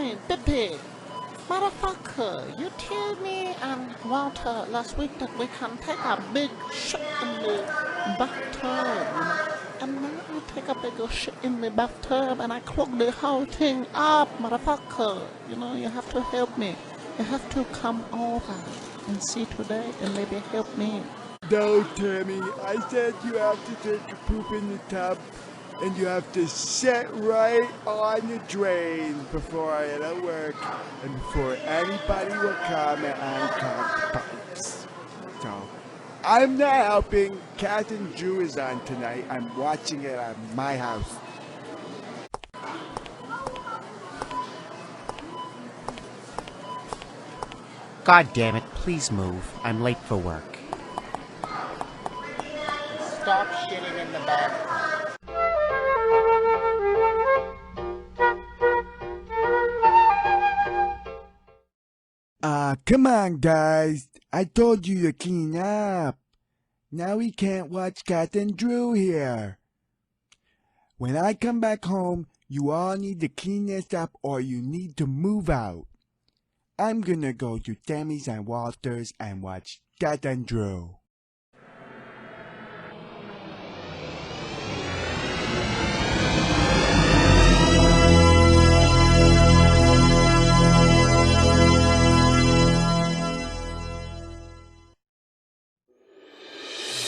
Hey, Bippy. Motherfucker, you told me and Walter last week that we can take a big shit in the bathtub, And now I take a big shit in the bathtub and I clog the whole thing up, motherfucker. You have to help me. You have to come over and see today and maybe help me. No, Tammy, I said you have to take a poop in the tub and you have to sit right on the drain before I get at work and before anybody will come and come pipes. So, I'm not helping. Kath and Drew is on tonight. I'm watching it at my house. God damn it, please move. I'm late for work. Stop shitting in the bathtub. Come on, guys. I told you to clean up. Now we can't watch Kath and Drew here. When I come back home, you all need to clean this up or you need to move out. I'm gonna go to Tammy's and Walter's and watch Kath and Drew.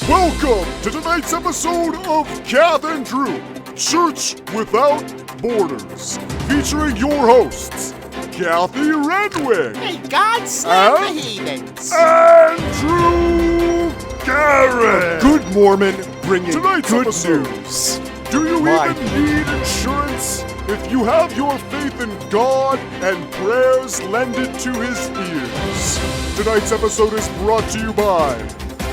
Welcome to tonight's episode of Kath and Drew, Church Without Borders, featuring your hosts, Kathy Redwig. May God save the heathens. Andrew Garrett. Good Mormon, bringing Tonight's good episode. news. Do you My even need insurance? If you have your faith in God and prayers, lend it to his ears. Tonight's episode is brought to you by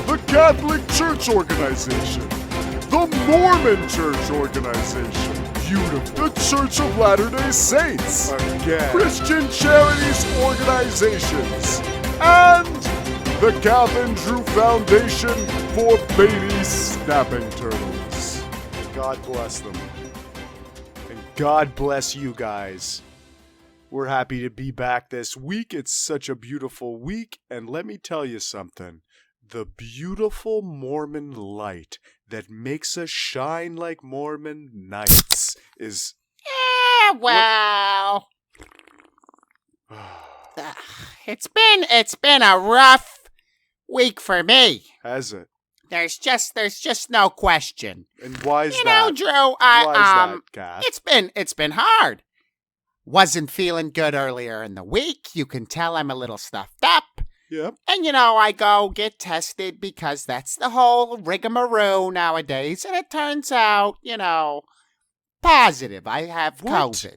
the Catholic Church Organization, the Mormon Church Organization, beautiful, the Church of Latter-day Saints, Again. Christian Charities Organizations, and the Kath and Drew Foundation for Baby Snapping Turtles. God bless them. And God bless you guys. We're happy to be back this week. It's such a beautiful week, and let me tell you something. The beautiful Mormon light that makes us shine like Mormon nights is... Well, it's been a rough week for me. Has it? There's just no question. And why is You that? know, Drew, Why is that, Kath? it's been hard. Wasn't feeling good earlier in the week. You can tell I'm a little stuffed up. Yep. And, I go get tested because that's the whole rigmarole nowadays. And it turns out, positive. I have What? COVID.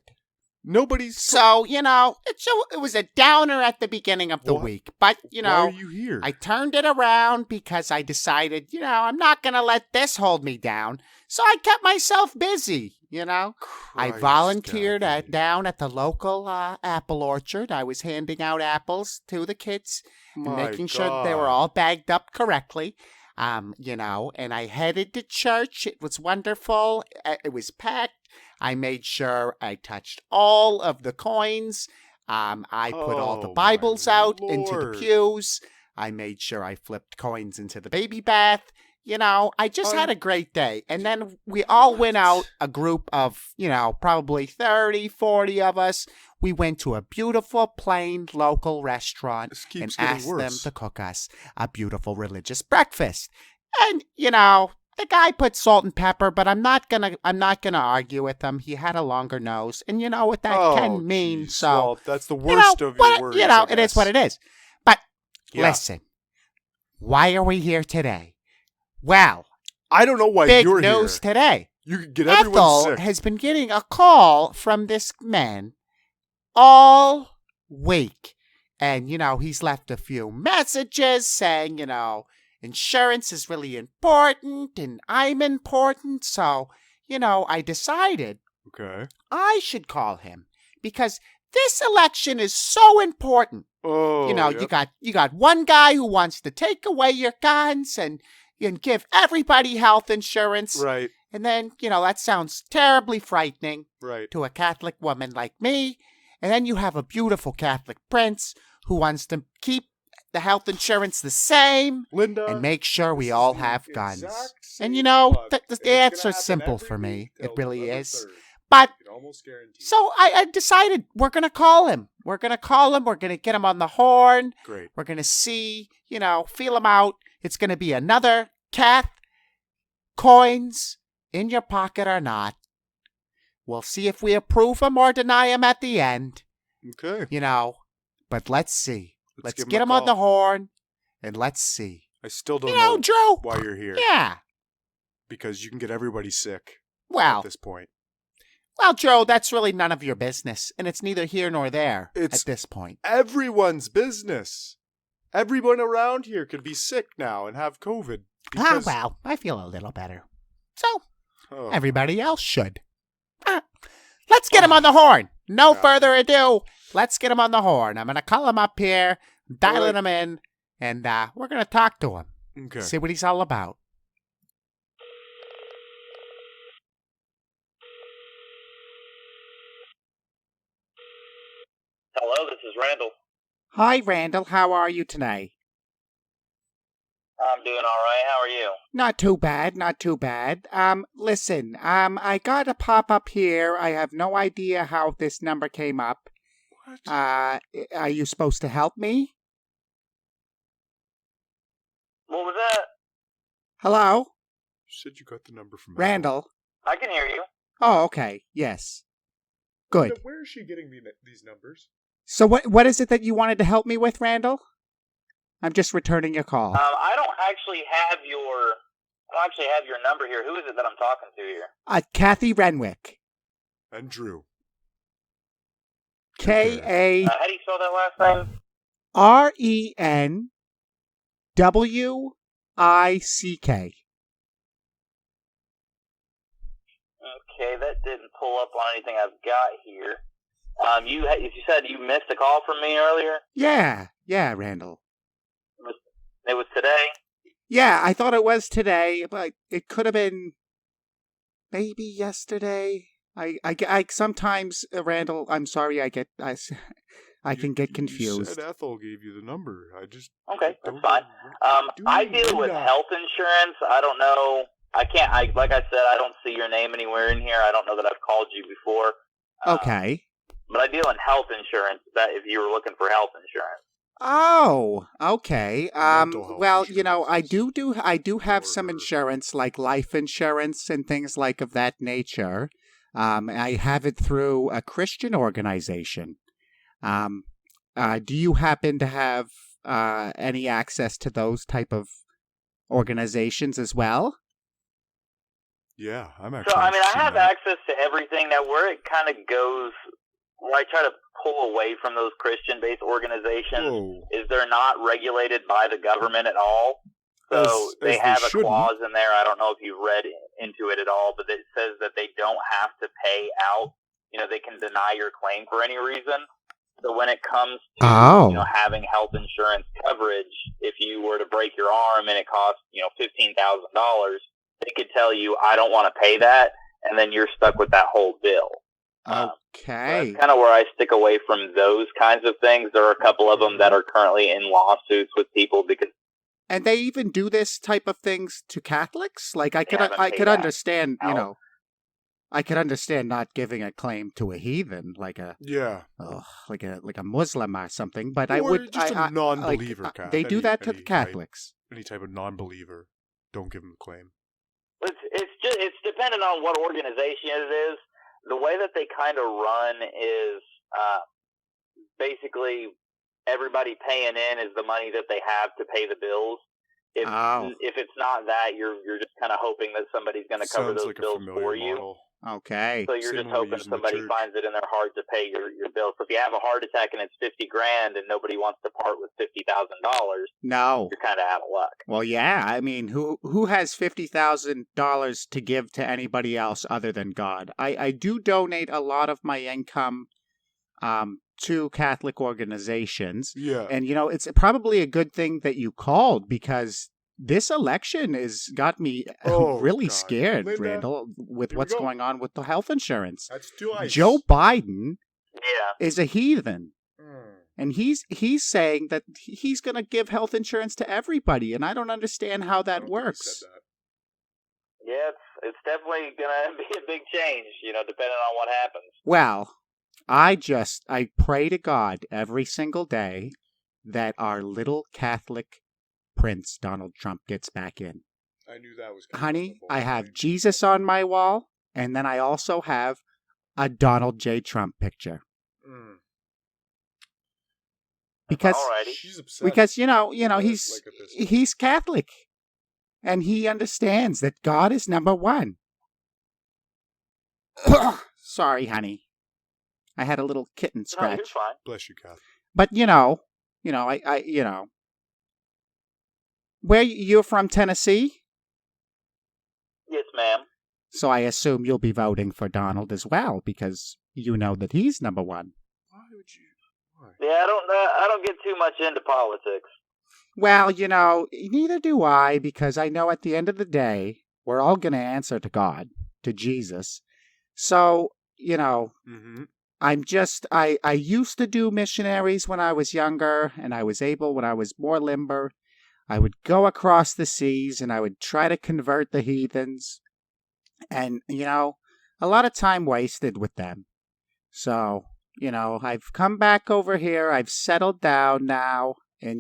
Nobody's... So, it was a downer at the beginning of the What? week. But, Why are you here? I turned it around because I decided, I'm not going to let this hold me down. So I kept myself busy, I Christ, volunteered Kathy. down at the local apple orchard. I was handing out apples to the kids and My making sure they were God. all bagged up correctly. And I headed to church. It was wonderful. It was packed. I made sure I touched all of the coins. I put all the Oh, Bibles my out into the Lord. pews. I made sure I flipped coins into the baby bath. I just had a great day. And then we all went out, a group of, probably 30, 40 of us. We went to a beautiful, plain, local restaurant This and keeps getting asked them worse. to cook us a beautiful religious breakfast. And, the guy put salt and pepper, but I'm not gonna argue with him. He had a longer nose. And you know what that can mean. geez. So, Well, that's the worst of your worries, I it is guess. what it is. But Yeah. listen, why are we here today? Well, I don't know why big you're news here. today. You could get everyone Ethel sick. has been getting a call from this man all week. And, he's left a few messages saying, insurance is really important and I'm important. So, I decided Okay. I should call him because this election is so important. Oh, yep. You got one guy who wants to take away your guns and give everybody health insurance. Right, And then, that sounds terribly frightening right. to a Catholic woman like me. And then you have a beautiful Catholic prince who wants to keep the health insurance the same Linda, and make sure we this all is the have exact guns. same And you know, bug, the and it's gonna answer's happen simple every for me. week It till really November is. 3rd. But I can almost guarantee. so I decided we're going to call him. We're going to call him. We're going to get him on the horn. Great. We're going to see, feel him out. It's going to be another Kath coins in your pocket or not. We'll see if we approve him or deny him at the end. Okay. But let's see. Let's give get him on the horn and let's see. I still don't know Drew. why you're here. Yeah. Because you can get everybody sick Well, at this point. Well, Joe, that's really none of your business, and it's neither here nor there It's at this point. Everyone's business. Everyone around here could be sick now and have COVID. Because... well, I feel a little better. So, Oh. everybody else should. Let's get him on the horn. No further ado. Let's get him on the horn. I'm going to call him up here, dialing him in, and we're going to talk to him. Okay. See what he's all about. Hello, this is Randall. Hi, Randall. How are you tonight? I'm doing all right. How are you? Not too bad, not too bad. Listen, I got a pop-up here. I have no idea how this number came up. What? Are you supposed to help me? What was that? Hello? You said you got the number from Randall? I can hear you. Oh, okay. Yes. Good. Linda, where is she getting these numbers? So what is it that you wanted to help me with, Randall? I'm just returning your call. I don't actually have your number here. Who is it that I'm talking to here? Kathy Renwick. And Drew. K-A... How do you spell that last name? R-E-N-W-I-C-K. Okay, that didn't pull up on anything I've got here. You said you missed a call from me earlier? Yeah, Randall. It was today? Yeah, I thought it was today, but it could have been maybe yesterday. I sometimes, Randall, I'm sorry, I can get confused. You said Ethel gave you the number. Okay, that's fine. I deal with health insurance. I don't know. Like I said, I don't see your name anywhere in here. I don't know that I've called you before. Okay. But I deal in health insurance, that if you were looking for health insurance. Oh, okay. Mental health Well, insurance. I do have some insurance, like life insurance and things like of that nature. I have it through a Christian organization. Do you happen to have any access to those type of organizations as well? Yeah, I'm actually. So, I have access to everything. Now, where it kind of goes, where I try to pull away from those Christian-based organizations is they're not regulated by the government at all. So they have a clause in there. I don't know if you've read into it at all, but it says that they don't have to pay out. They can deny your claim for any reason. So when it comes to having health insurance coverage, if you were to break your arm and it costs $15,000, they could tell you, I don't want to pay that, and then you're stuck with that whole bill. Okay. So that's kind of where I stick away from those kinds of things. There are a couple of them that are currently in lawsuits with people because. And they even do this type of things to Catholics? Like I could understand, I could understand not giving a claim to a heathen, like a like a Muslim or something. But I would just a non-believer. They do that to the Catholics. Any type of non-believer, don't give them a claim. It's dependent on what organization it is. The way that they kind of run is basically everybody paying in is the money that they have to pay the bills. If it's not that, you're just kind of hoping that somebody's going to cover those bills for you. Model. Okay. So you're just hoping somebody finds it in their heart to pay your bill. So if you have a heart attack and it's $50,000 and nobody wants to part with $50,000, no, you're kind of out of luck. Well, yeah. I mean, who has $50,000 to give to anybody else other than God? I do donate a lot of my income to Catholic organizations. Yeah. And it's probably a good thing that you called because this election has got me really scared, Linda, Randall, with what's going on with the health insurance. That's too ice. Joe Biden is a heathen. Mm. And he's saying that he's going to give health insurance to everybody, and I don't understand how that I don't think he works. said that. Yeah, it's definitely gonna be a big change, depending on what happens. Well, I pray to God every single day that our little Catholic prince, Donald Trump, gets back in. I knew that was coming. Honey, I have Jesus on my wall, and then I also have a Donald J. Trump picture. Mm. Because Alrighty. She's obsessed. because he's Like at this. he's Catholic, and he understands that God is number one. Sorry, honey, I had a little kitten No, scratch. you're fine. Bless you, Kath. But where you're from, Tennessee, Yes, ma'am. so I assume you'll be voting for Donald as well because you know that he's number one. Why would you? Why? Yeah, I don't get too much into politics. Well, neither do I, because I know at the end of the day, we're all going to answer to God, to Jesus. So, Mm-hmm. I used to do missionaries when I was younger, and I was able, when I was more limber, I would go across the seas and I would try to convert the heathens. And, a lot of time wasted with them. So, I've come back over here, I've settled down now, and,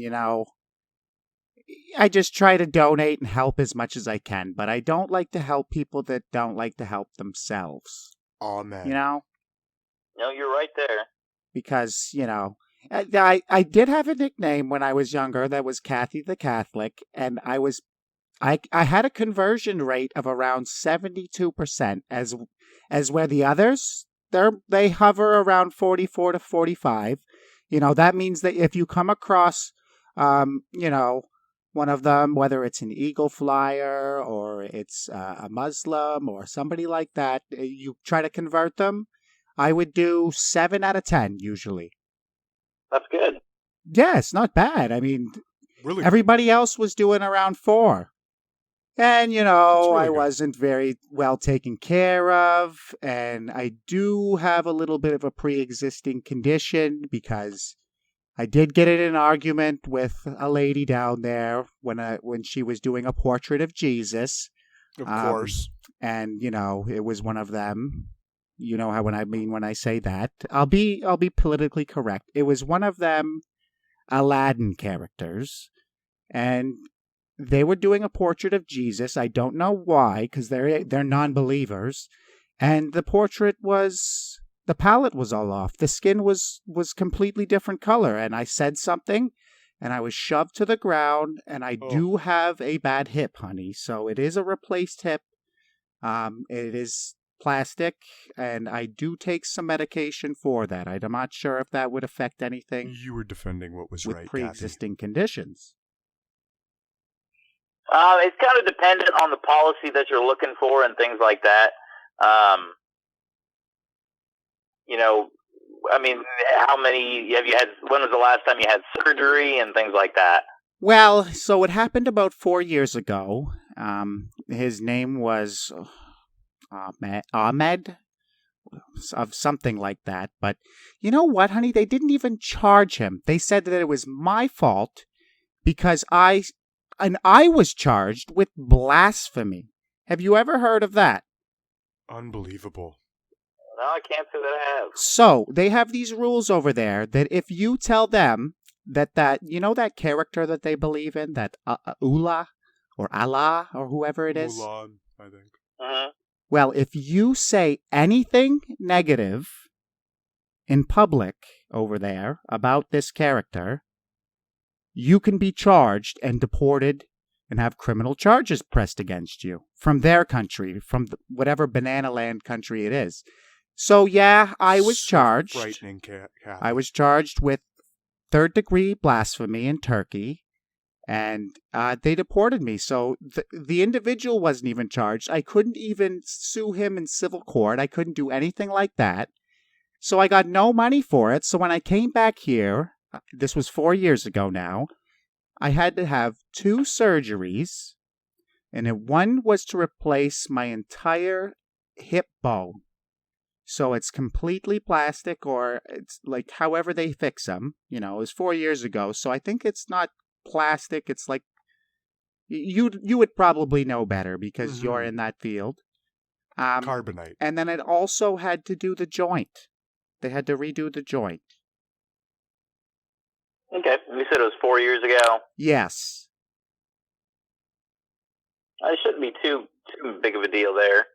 I just try to donate and help as much as I can, but I don't like to help people that don't like to help themselves. Amen. No, you're right there. Because, I did have a nickname when I was younger that was Kathy the Catholic, and I had a conversion rate of around 72%, as where the others, they hover around 44 to 45. That means that if you come across, one of them, whether it's an eagle flyer or it's a Muslim or somebody like that, you try to convert them, I would do 7 out of 10 usually. That's good. Yeah, it's not bad. I mean, Really? everybody else was doing around 4. And, really I good. wasn't very well taken care of. And I do have a little bit of a pre-existing condition because I did get in an argument with a lady down there when she was doing a portrait of Jesus. Of course. And, it was one of them. You know how when I say that. I'll be politically correct. It was one of them Aladdin characters. And they were doing a portrait of Jesus. I don't know why, because they're non-believers. And the portrait the palette was all off. The skin was completely different color. And I said something, and I was shoved to the ground. And I do have a bad hip, honey. So it is a replaced hip. It is plastic, and I do take some medication for that. I'm not sure if that would affect anything. You were defending what was with right, pre-existing conditions. It's kind of dependent on the policy that you're looking for and things like that. I mean, how many have you had? When was the last time you had surgery and things like that? Well, so it happened about 4 years ago. His name was Ahmed, of something like that. But you know what, honey? They didn't even charge him. They said that it was my fault because I was charged with blasphemy. Have you ever heard of that? Unbelievable. No, I can't say that I have. So they have these rules over there that if you tell them that that character that they believe in, that Ullah or Allah or whoever it is. Mulan, I think. Mm-hmm. Well, if you say anything negative in public over there about this character, you can be charged and deported and have criminal charges pressed against you from their country, from whatever banana land country it is. So, yeah, I was charged. Frightening, Kath. I was charged with third-degree blasphemy in Turkey, and they deported me. So the individual wasn't even charged. I couldn't even sue him in civil court. I couldn't do anything like that. So I got no money for it. So when I came back here, this was 4 years ago now, I had to have 2 surgeries, and one was to replace my entire hip bone. So it's completely plastic, or it's like however they fix them. You know, it was 4 years ago, so I think it's not plastic. It's like you would probably know better because you're in that field. Carbonite. And then it also had to do the joint. They had to redo the joint. Okay, you said it was 4 years ago. Yes. It shouldn't be too big of a deal there.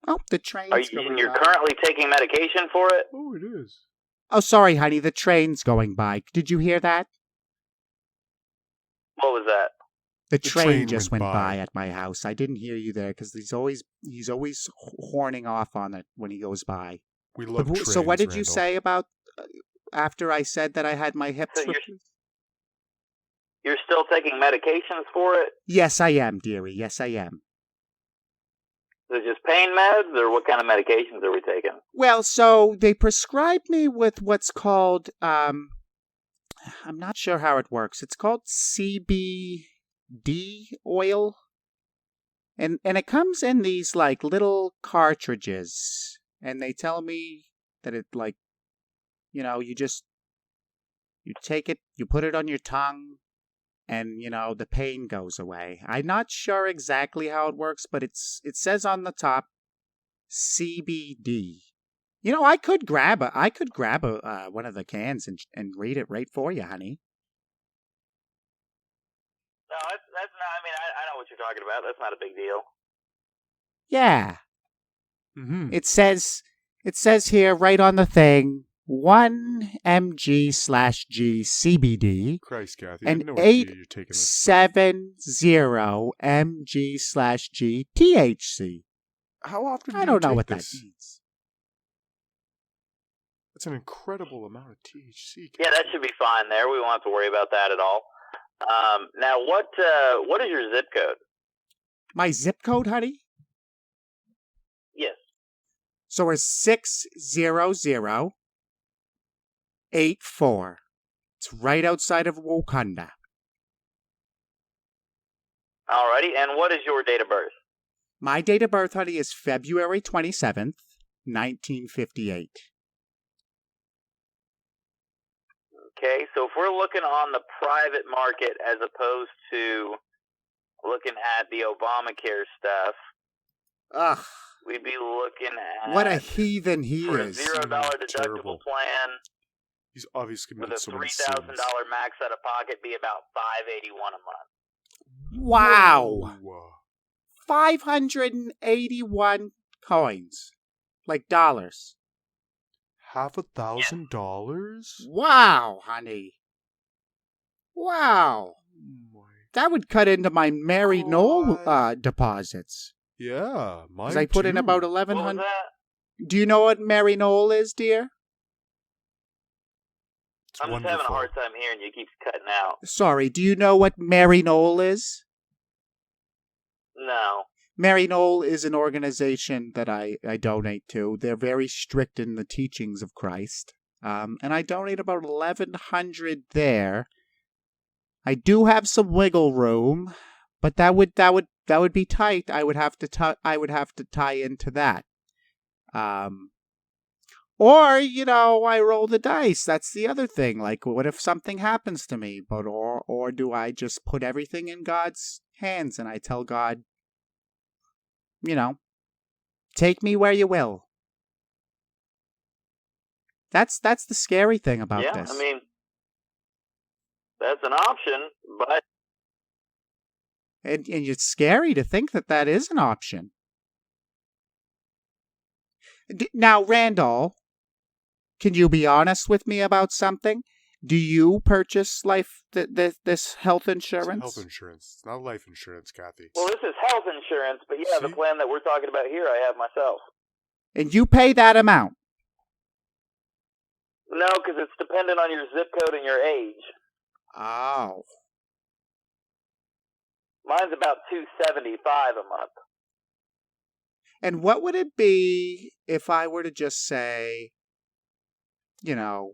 Oh, the train's going You're by. currently taking medication for it? Oh, it is. Oh, sorry, honey. The train's going by. Did you hear that? What was that? The train train just went went by. by at my house. I didn't hear you there because he's always horning off on it when he goes by. We love But trains, so what did you Randall. say about after I said that I had my hips So replaced? You're still taking medications for it? Yes, I am, dearie. Yes, I am. Is it just pain meds, or what kind of medications are we taking? Well, so they prescribed me with what's called, I'm not sure how it works. It's called CBD oil. And it comes in these like little cartridges. And they tell me that it like, you know, you take it, you put it on your tongue, and, you know, the pain goes away. I'm not sure exactly how it works, but it says on the top, CBD. You know, I could grab one of the cans and read it right for you, honey. No, that's not. I mean, I know what you're talking about. That's not a big deal. Yeah. Mm-hmm. It says here right on the thing, 1 mg/g CBD Christ, Kathy. and I know what you're taking this. 70 mg/g THC. How often do I don't know you take what this? that means. That's an incredible amount of THC. Yeah, that should be fine there. We won't have to worry about that at all. Now, what is your zip code? My zip code, honey? Yes. So it's 60084. It's right outside of Wakanda. Alrighty, and what is your date of birth? My date of birth, honey, is February 27th, 1958. Okay, so if we're looking on the private market as opposed to looking at the Obamacare stuff, Ugh, we'd be looking at what a heathen he for a is. $0 deductible Terrible. plan He's obviously with committed a so many $3,000 sins. max out of pocket be about $581 a month. Wow. Whoa. 581 coins. Like dollars. $1,000? Wow, honey. Wow. That would cut into my Mary Knoll deposits. Yeah, mine Because I put in too. about What was 1,100. that? Do you know what Mary Knoll is, dear? It's I'm just wonderful. having a hard time hearing you. It keeps cutting out. Sorry, do you know what Mary Knoll is? No. Mary Knoll is an organization that I donate to. They're very strict in the teachings of Christ. And I donate about 1,100 there. I do have some wiggle room, but that would be tight. I would have to tie into that. Or, you know, I roll the dice. That's the other thing. Like, what if something happens to me? But or do I just put everything in God's hands and I tell God, you know, take me where you will. That's the scary thing about this. I mean, that's an option, but And it's scary to think that is an option. Now, Randall, can you be honest with me about something? Do you purchase this health insurance? It's health insurance. It's not life insurance, Kathy. well, this is health insurance, but yeah, the See? plan that we're talking about here, I have myself. And you pay that amount? No, because it's dependent on your zip code and your age. Oh. Mine's about $275 a month. And what would it be if I were to just say, you know,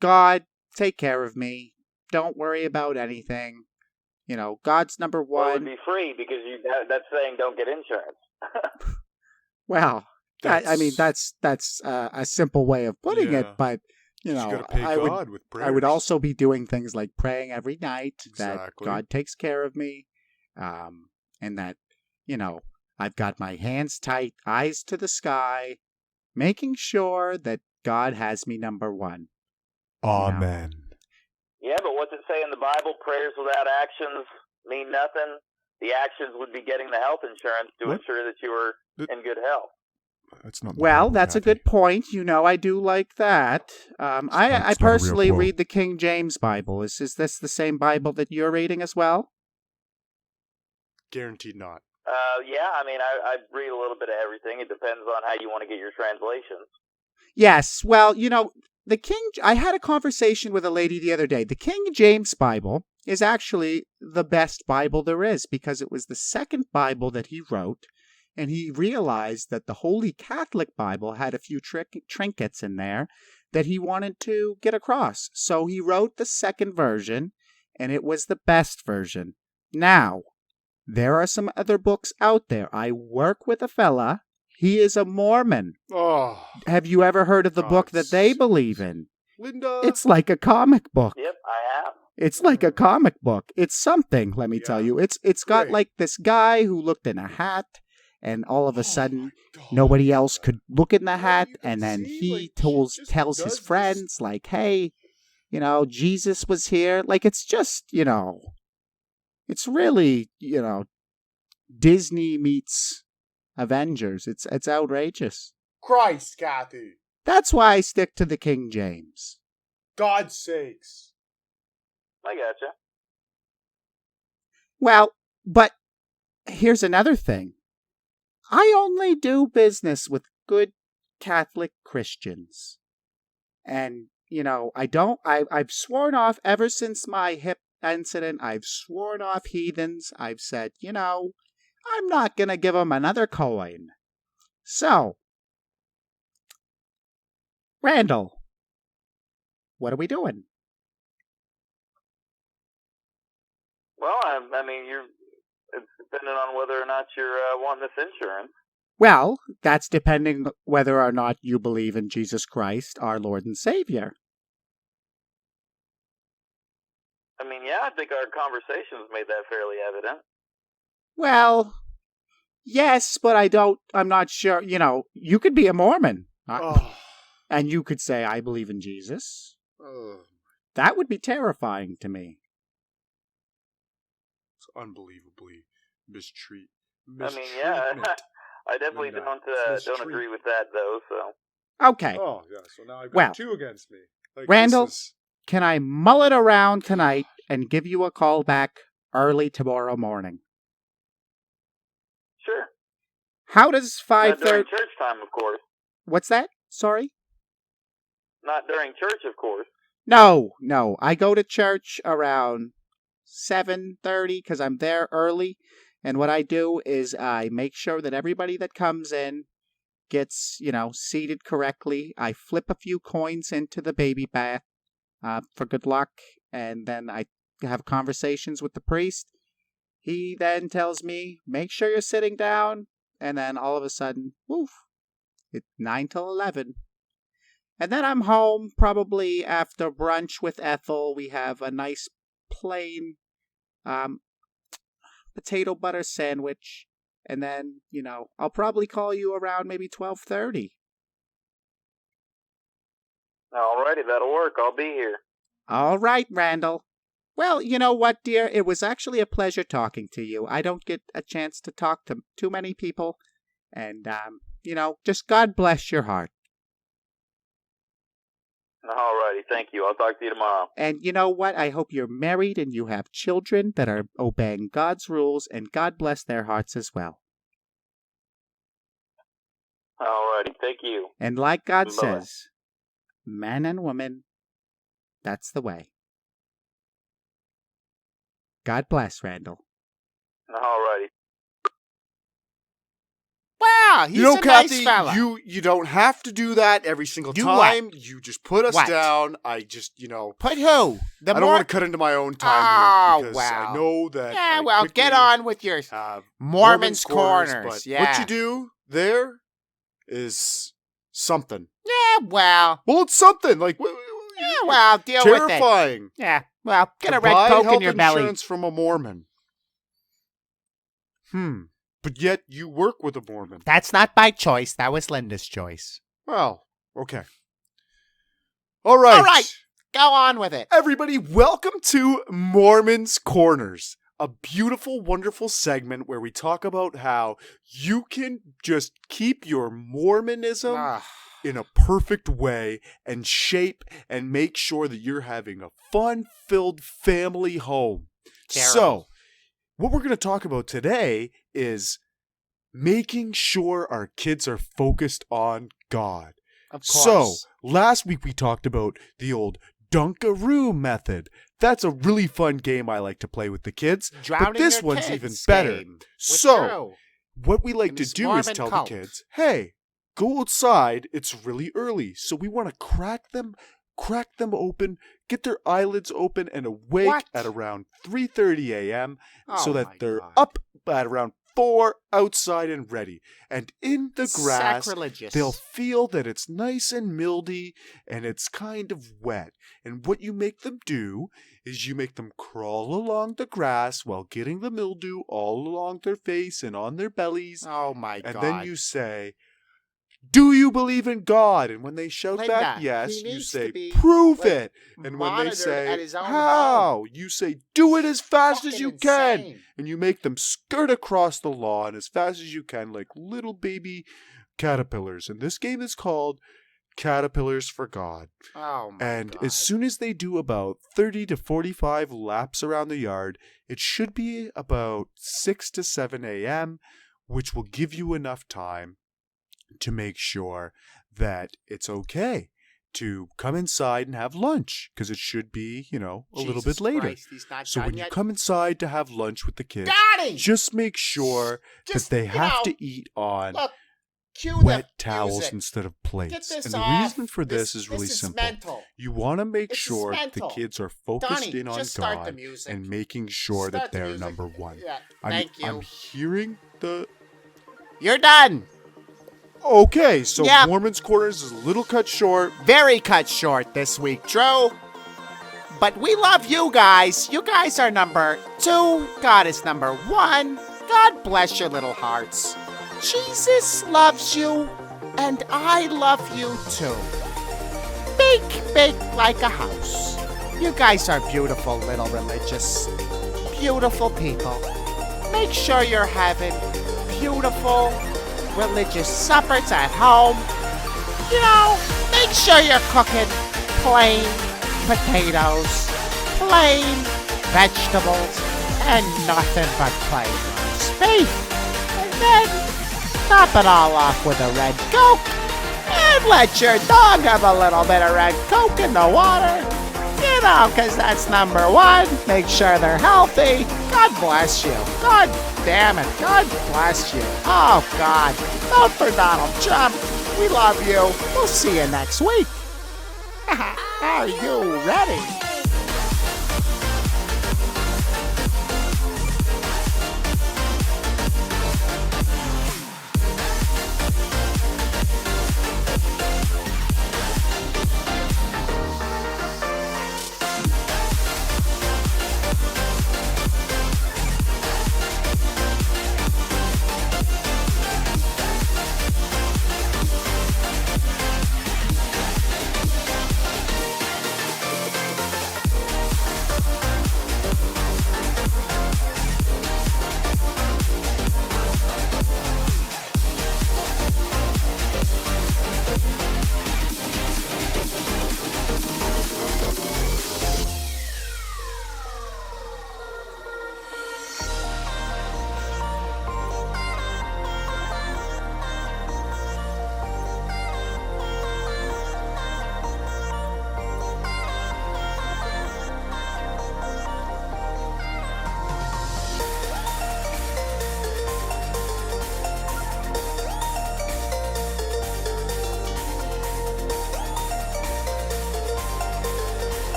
God, take care of me. Don't worry about anything. You know, God's number Well, it would one. be free because that's saying don't get insurance. Well, I mean, that's a simple way of putting it, but you know, gotta pay God with prayers. I would also be doing things like praying every night that Exactly. God takes care of me, and that, you know, I've got my hands tight, eyes to the sky, making sure that God has me number one. Amen. Yeah, but what's it say in the Bible? Prayers without actions mean nothing. The actions would be getting the health insurance to ensure that you were in good health. That's not. Well, that's a good point. You know, I do like that. I personally read the King James Bible. Is this the same Bible that you're reading as well? Guaranteed not. Yeah, I mean, I read a little bit of everything. It depends on how you want to get your translations. Yes. Well, you know, I had a conversation with a lady the other day. The King James Bible is actually the best Bible there is because it was the second Bible that he wrote. And he realized that the Holy Catholic Bible had a few trinkets in there that he wanted to get across. So he wrote the second version, and it was the best version. Now, there are some other books out there. I work with a fella. He is a Mormon. Oh. Have you ever heard of the book that they believe in? Linda. It's like a comic book. Yep, I have. It's like a comic book. It's something, let me tell you. It's got like this guy who looked in a hat. And all of a sudden, nobody else could look in the hat. And then he tells his friends, like, hey, you know, Jesus was here. Like, it's just, you know, it's really, you know, Disney meets Avengers. It's outrageous. Christ, Kathy. That's why I stick to the King James. God's sakes. I gotcha. Well, but here's another thing. I only do business with good Catholic Christians. And, you know, I've sworn off ever since my hip incident. I've sworn off heathens. I've said, you know, I'm not going to give them another coin. So, Randall, what are we doing? Well, I mean, it's depending on whether or not you're wanting this insurance. Well, that's depending whether or not you believe in Jesus Christ, our Lord and Savior. I mean, yeah, I think our conversations made that fairly evident. Well, yes, but I'm not sure. You know, you could be a Mormon. And you could say, I believe in Jesus. That would be terrifying to me. It's unbelievably mistreat. I mean, yeah, I definitely don't agree with that, though. So okay. Oh, yeah. So now I've got two against me. Like, Randall, can I mull it around tonight and give you a call back early tomorrow morning? Sure. How does 5:30? Not during church time, of course. What's that? Sorry. Not during church, of course. No. I go to church around 7:30 because I'm there early. And what I do is I make sure that everybody that comes in gets, you know, seated correctly. I flip a few coins into the baby bath for good luck. And then I have conversations with the priest. He then tells me, make sure you're sitting down. And then all of a sudden, woof, it's 9 till 11. And then I'm home probably after brunch with Ethel. We have a nice plain potato butter sandwich, and then, you know, I'll probably call you around maybe 12:30. Alrighty, that'll work. I'll be here. All right, Randall. Well, you know what, dear? It was actually a pleasure talking to you. I don't get a chance to talk to too many people, and, you know, just God bless your heart. Alrighty, thank you. I'll talk to you tomorrow. And you know what? I hope you're married and you have children that are obeying God's rules, and God bless their hearts as well. Alrighty, thank you. And like God Bye-bye. says, man and woman, that's the way. God bless, Randall. Alrighty. Wow, he's a Kathy, nice fella. you don't have to do that every single Do time. what? You just put us What? down. I just, Put who? I don't want to cut into my own time here because wow. I know that. Yeah, I well, quickly get on with your have Mormon's Corners, Corners. but Yeah. what you do there is something. Yeah, well. Well, it's something. Like, Yeah, well, deal with it. terrifying. Yeah, well, get To a red buy Coke health in your belly. insurance from a Mormon. But yet you work with a Mormon. That's not my choice. That was Linda's choice. Well, okay. All right. All right. Go on with it. Everybody, welcome to Mormon's Corners, a beautiful, wonderful segment where we talk about how you can just keep your Mormonism in a perfect way and shape and make sure that you're having a fun-filled family home. Terrible. So, what we're going to talk about today is making sure our kids are focused on God. Of course. So, last week we talked about the old Dunkaroo method. That's a really fun game I like to play with the kids. Drowning but this your one's kids even better. game. So, what we like In to this do is Mormon tell cult. the kids, hey, go outside. It's really early. So we want to crack them open, get their eyelids open and awake What? at around 3:30 a.m. so Oh my that they're God. up at around 4 outside and ready. And in the grass, Sacrilegious. they'll feel that it's nice and mildy and it's kind of wet. And what you make them do is you make them crawl along the grass while getting the mildew all along their face and on their bellies. Oh my God. And then you say, do you believe in God? And when they shout Linda, back he yes, you needs say, to be, prove like, it. And when they monitored say, at his own how? home. You say, do it as fast as Fucking you can. insane. And you make them skirt across the lawn as fast as you can, like little baby caterpillars. And this game is called Caterpillars for God. Oh my And God. as soon as they do about 30 to 45 laps around the yard, it should be about 6 to 7 a.m., which will give you enough time to make sure that it's okay to come inside and have lunch, because it should be, a little bit Jesus later. Christ, he's not So done when you yet. come inside to have lunch with the kids, Donnie! just make sure Just, that they you have know, to eat on Look, cue wet the towels music. instead of Get plates. this And the off. reason for this is really is simple. mental. You want to make This is sure the mental. kids are focused Donnie, in on just start the God music. and making sure Start that the they're music. number one. Yeah, I'm, thank you. I'm hearing the... You're done. Okay, so Yep. Mormon's Corners is a little cut short. Very cut short this week, Drew. But we love you guys. You guys are number 2. God is number 1. God bless your little hearts. Jesus loves you, and I love you too. Big like a house. You guys are beautiful little religious, beautiful people. Make sure you're having beautiful religious suppers at home. Make sure you're cooking plain potatoes, plain vegetables, and nothing but plain roast beef. And then top it all off with a red Coke, and let your dog have a little bit of red Coke in the water. Because that's number 1. Make sure they're healthy. God bless you. God damn it. God bless you. Oh, God. Vote for Donald Trump. We love you. We'll see you next week. Are you ready?